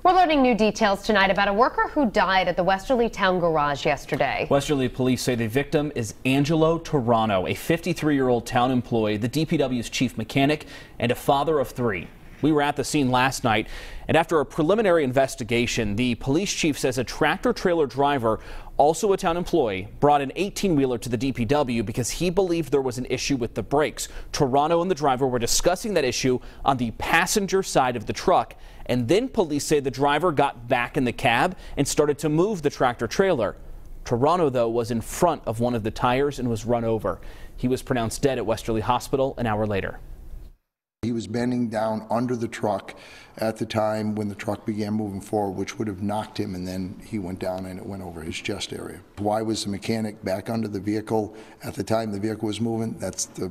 We're learning new details tonight about a worker who died at the Westerly town garage yesterday. Westerly police say the victim is Angelo Toronto, a 53-year-old town employee, the DPW's chief mechanic, and a father of 3. We were at the scene last night, and after a preliminary investigation, the police chief says a tractor-trailer driver, also a town employee, brought an 18-wheeler to the DPW because he believed there was an issue with the brakes. Toronto and the driver were discussing that issue on the passenger side of the truck, and then police say the driver got back in the cab and started to move the tractor-trailer. Toronto, though, was in front of one of the tires and was run over. He was pronounced dead at Westerly Hospital an hour later. He was bending down under the truck at the time when the truck began moving forward, which would have knocked him, and then he went down and it went over his chest area. Why was the mechanic back under the vehicle at the time the vehicle was moving? That's the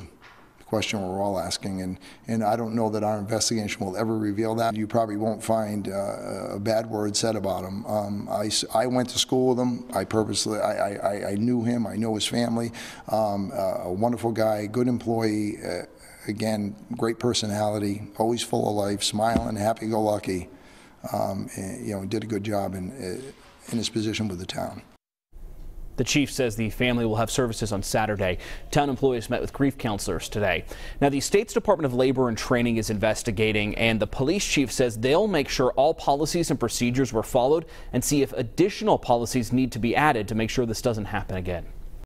question we're all asking, and I don't know that our investigation will ever reveal that. You probably won't find a bad word said about him. I went to school with him. I knew him. I know his family. A wonderful guy, good employee. Again, great personality, always full of life, smiling, happy-go-lucky. Did a good job in his position with the town. The chief says the family will have services on Saturday. Town employees met with grief counselors today. Now, the state's Department of Labor and Training is investigating, and the police chief says they'll make sure all policies and procedures were followed and see if additional policies need to be added to make sure this doesn't happen again.